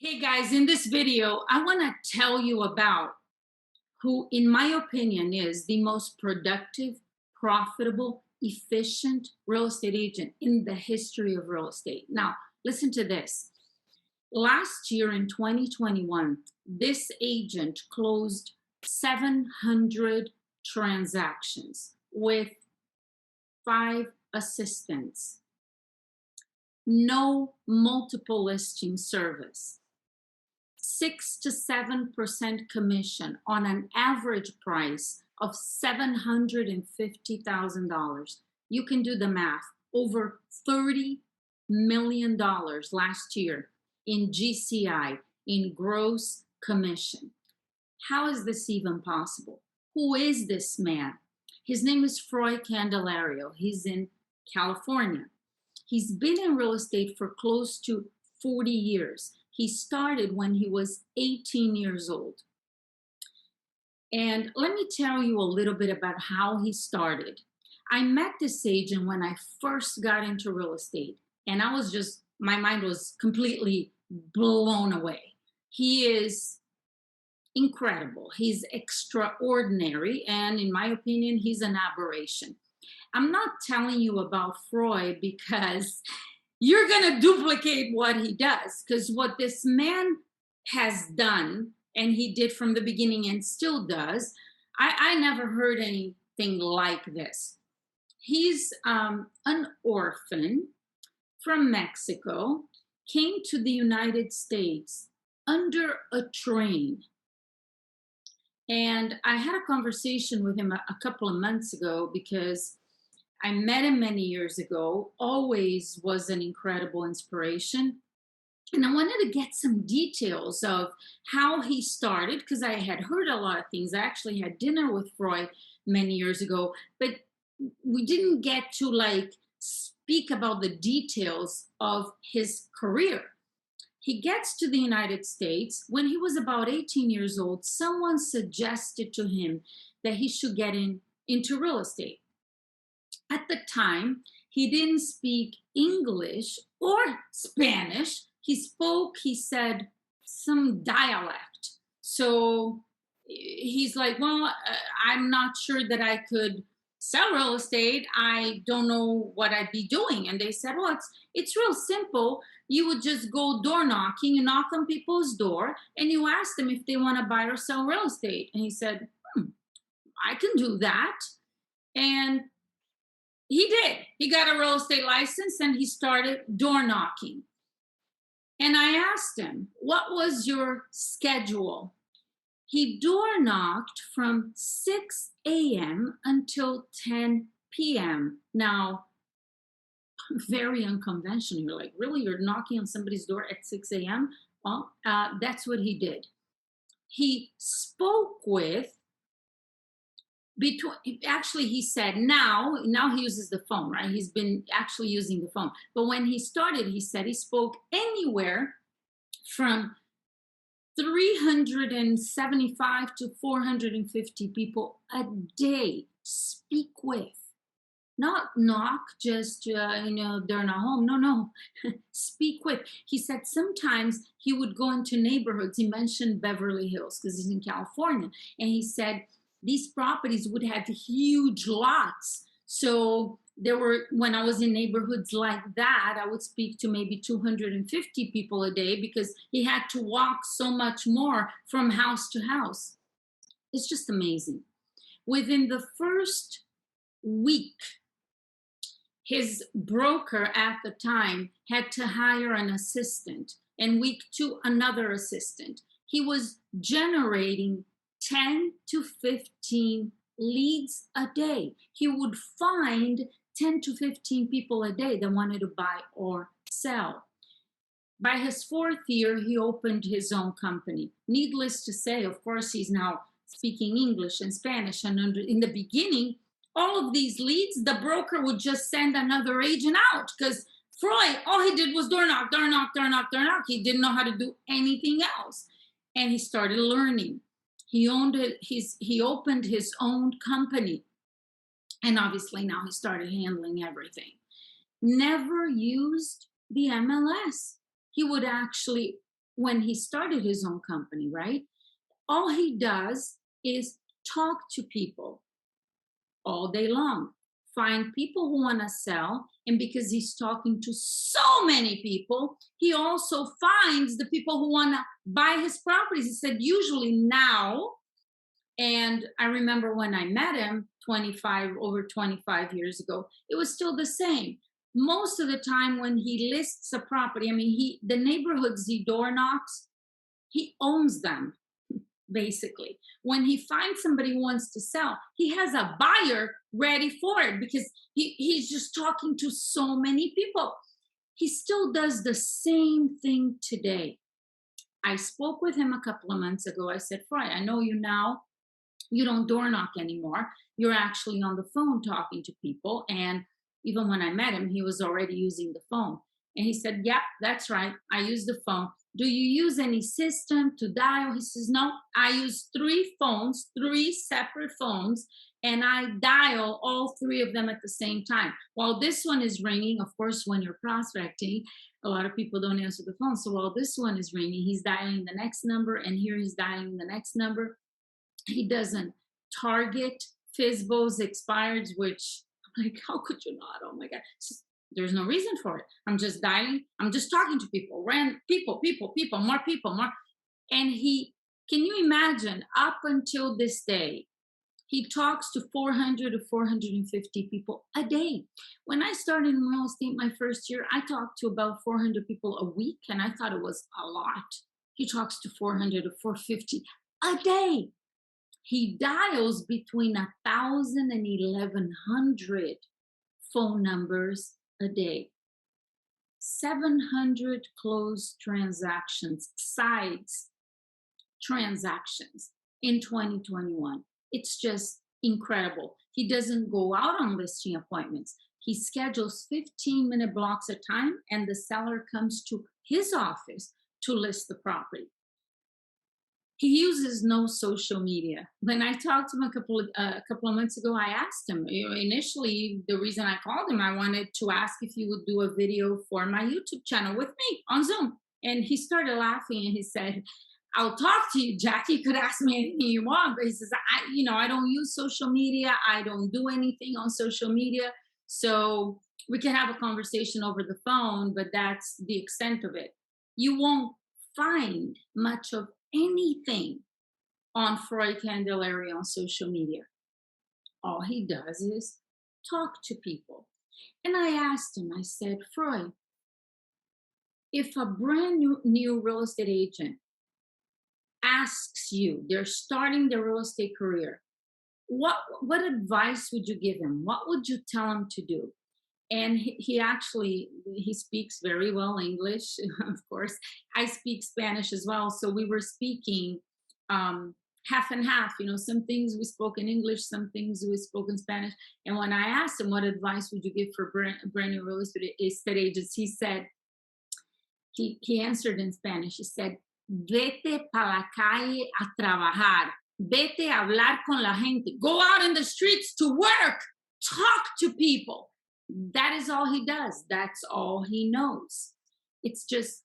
Hey guys, in this video, I want to tell you about who, in my opinion, is the most productive, profitable, efficient real estate agent in the history of real estate. Now, listen to this. Last year in 2021, this agent closed 700 transactions with 5 assistants, no multiple listing service. 6 to 7% commission on an average price of $750,000. You can do the math. Over $30 million last year in GCI, in gross commission. How is this even possible? Who is this man? His name is Froy Candelario. He's in California. He's been in real estate for close to 40 years. He started when he was 18 years old. And let me tell you a little bit about how he started. I met this agent when I first got into real estate, and my mind was completely blown away. He is incredible. He's extraordinary, and in my opinion, he's an aberration. I'm not telling you about Freud because you're going to duplicate what he does, because what this man has done, and he did from the beginning and still does, I never heard anything like this. He's an orphan from Mexico, came to the United States under a train. And I had a conversation with him a couple of months ago because I met him many years ago, always was an incredible inspiration. And I wanted to get some details of how he started, because I had heard a lot of things. I actually had dinner with Freud many years ago, but we didn't get to speak about the details of his career. He gets to the United States. When he was about 18 years old, someone suggested to him that he should get into real estate. At the time, he didn't speak English or Spanish. He said, some dialect. So he's like, well, I'm not sure that I could sell real estate. I don't know what I'd be doing. And they said, well, it's real simple. You would just go door knocking, you knock on people's door, and you ask them if they want to buy or sell real estate. And he said, I can do that. And he did. He got a real estate license and he started door knocking. And I asked him, what was your schedule? He door knocked from 6 a.m. until 10 p.m. Now, very unconventional. You're like, really? You're knocking on somebody's door at 6 a.m.? Well, that's what he did. He spoke with actually, he said now he uses the phone, right? He's been actually using the phone. But when he started, he said he spoke anywhere from 375 to 450 people a day. Speak with. Not knock, just, they're not home. No. Speak with. He said sometimes he would go into neighborhoods. He mentioned Beverly Hills because he's in California. And he said, these properties would have huge lots. So when I was in neighborhoods like that, I would speak to maybe 250 people a day because he had to walk so much more from house to house. It's just amazing. Within the first week, his broker at the time had to hire an assistant, and week 2, another assistant. He was generating 10 to 15 leads a day. He would find 10 to 15 people a day that wanted to buy or sell. By his 4th year, he opened his own company. Needless to say, of course, he's now speaking English and Spanish. And in the beginning, all of these leads, the broker would just send another agent out because Freud, all he did was door knock, door knock, door knock, door knock. He didn't know how to do anything else. And he started learning. He opened his own company. And obviously now he started handling everything. Never used the MLS. He would actually when he started his own company, right? All he does is talk to people all day long, find people who want to sell. And because he's talking to so many people, he also finds the people who want to buy his properties. He said, usually now, and I remember when I met him over 25 years ago, it was still the same. Most of the time when he lists a property, I mean, the neighborhoods he door knocks, he owns them basically. When he finds somebody who wants to sell, he has a buyer ready for it because he's just talking to so many people. He still does the same thing today. I spoke with him a couple of months ago. I said, Fry, I know you now. You don't door knock anymore. You're actually on the phone talking to people. And even when I met him, he was already using the phone. And he said, yep, that's right. I use the phone. Do you use any system to dial? He says, no, I use three separate phones, and I dial all three of them at the same time. While this one is ringing, of course, when you're prospecting, a lot of people don't answer the phone. So while this one is ringing, he's dialing the next number, and here he's dialing the next number. He doesn't target FISBOs expireds, which I'm like, how could you not? Oh my God. There's no reason for it. I'm just dialing. I'm just talking to people, more people, more. And can you imagine, up until this day, he talks to 400 to 450 people a day. When I started in real estate my first year, I talked to about 400 people a week, and I thought it was a lot. He talks to 400 to 450 a day. He dials between 1,000 and 1,100 phone numbers a day. 700 closed transactions, sides transactions in 2021. It's just incredible. He doesn't go out on listing appointments. He schedules 15-minute blocks at a time, and the seller comes to his office to list the property. He uses no social media. When I talked to him a couple of months ago, I asked him, initially, the reason I called him, I wanted to ask if he would do a video for my YouTube channel with me on Zoom. And he started laughing, and he said, I'll talk to you, Jackie. You could ask me anything you want. But he says, I don't use social media. I don't do anything on social media. So we can have a conversation over the phone, but that's the extent of it. You won't find much of anything on Freud Candelaria on social media. All he does is talk to people. And I asked him, I said, Freud, if a brand new real estate agent asks you, they're starting their real estate career, what advice would you give him? What would you tell him to do? And he speaks very well English, of course. I speak Spanish as well. So we were speaking half and half. Some things we spoke in English, some things we spoke in Spanish. And when I asked him, what advice would you give for brand new real estate agents, he said, he answered in Spanish. He said, vete pa la calle a trabajar. Vete a hablar con la gente. Go out in the streets to work. Talk to people. That is all he does. That's all he knows. It's just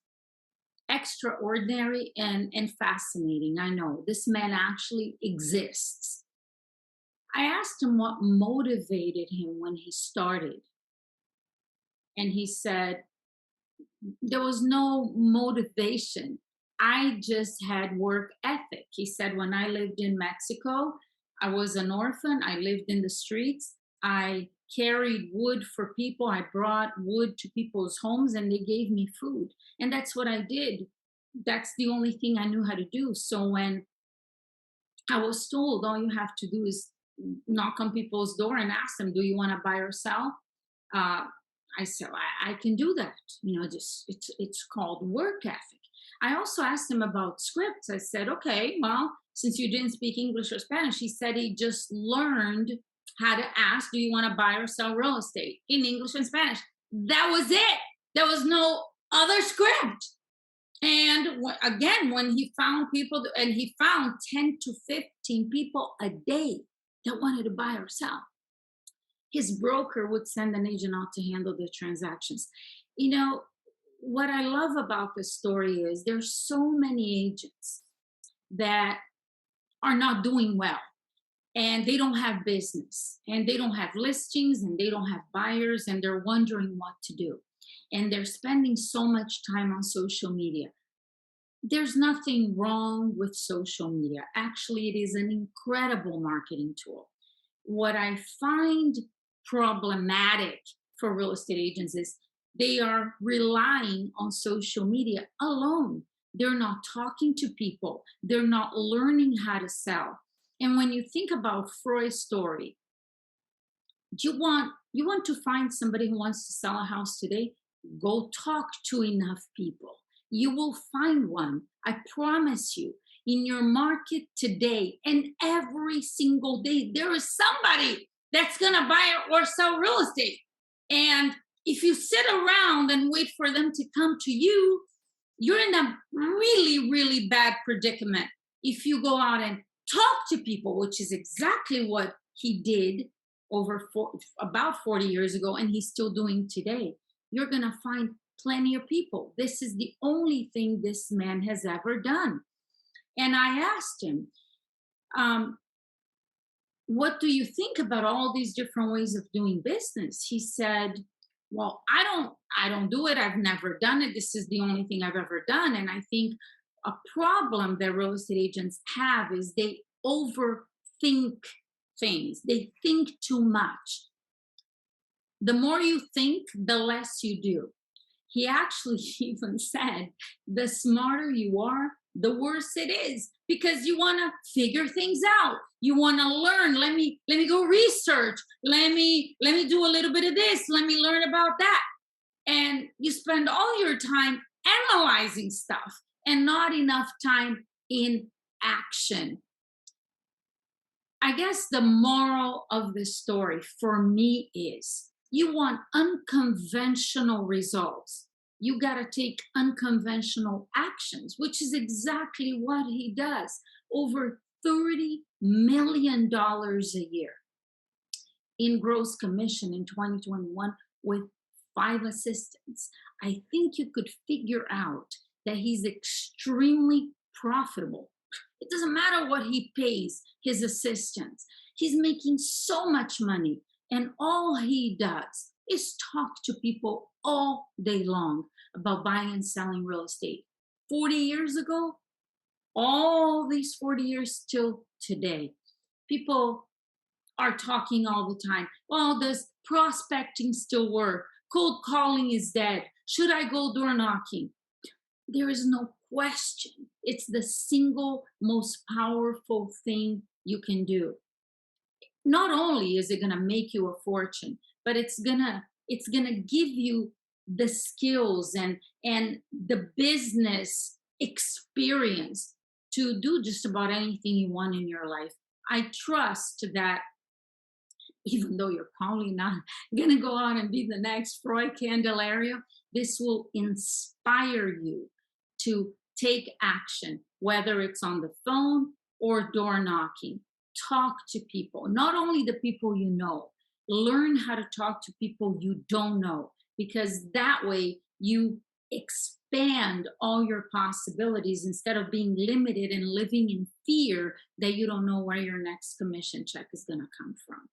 extraordinary and fascinating. I know this man actually exists. I asked him what motivated him when he started. And he said, there was no motivation. I just had work ethic. He said, when I lived in Mexico, I was an orphan. I lived in the streets. I carried wood for people. I brought wood to people's homes, and they gave me food. And that's what I did. That's the only thing I knew how to do. So when I was told all you have to do is knock on people's door and ask them, do you want to buy or sell? I said, I can do that. It's called work ethic. I also asked him about scripts. I said, okay, well, since you didn't speak English or Spanish, he said he just learned how to ask, do you want to buy or sell real estate in English and Spanish? That was it. There was no other script. And again, when he found people, and he found 10 to 15 people a day that wanted to buy or sell, his broker would send an agent out to handle the transactions. what I love about this story is there's so many agents that are not doing well, and they don't have business, and they don't have listings, and they don't have buyers, and they're wondering what to do. And they're spending so much time on social media. There's nothing wrong with social media. Actually, it is an incredible marketing tool. What I find problematic for real estate agents is they are relying on social media alone. They're not talking to people, they're not learning how to sell. And when you think about Freud's story, you want to find somebody who wants to sell a house today? Go talk to enough people. You will find one. I promise you. In your market today and every single day, there is somebody that's going to buy or sell real estate. And if you sit around and wait for them to come to you, you're in a really, really bad predicament. If you go out and talk to people, which is exactly what he did about 40 years ago, and he's still doing today, you're going to find plenty of people. This is the only thing this man has ever done. And I asked him, um, what do you think about all these different ways of doing business? He said, well, I don't do it. I've never done it. This is the only thing I've ever done. And I think a problem that real estate agents have is they overthink things. They think too much. The more you think, the less you do. He actually even said, the smarter you are, the worse it is, because you want to figure things out. You want to learn. Let me go research. Let me do a little bit of this. Let me learn about that. And you spend all your time analyzing stuff and not enough time in action. I guess the moral of this story for me is you want unconventional results. You got to take unconventional actions, which is exactly what he does. Over $30 million a year in gross commission in 2021 with 5 assistants. I think you could figure out that he's extremely profitable. It doesn't matter what he pays his assistants. He's making so much money, and all he does is talk to people all day long about buying and selling real estate. 40 years ago, all these 40 years till today, people are talking all the time. Well, does prospecting still work? Cold calling is dead. Should I go door knocking? There is no question. It's the single most powerful thing you can do. Not only is it going to make you a fortune, but it's gonna give you the skills and the business experience to do just about anything you want in your life. I trust that even though you're probably not going to go out and be the next Freud Candelaria, this will inspire you to take action, whether it's on the phone or door knocking. Talk to people, not only the people you know, learn how to talk to people you don't know, because that way you expand all your possibilities instead of being limited and living in fear that you don't know where your next commission check is going to come from.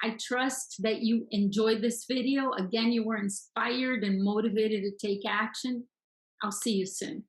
I trust that you enjoyed this video. Again, you were inspired and motivated to take action. I'll see you soon.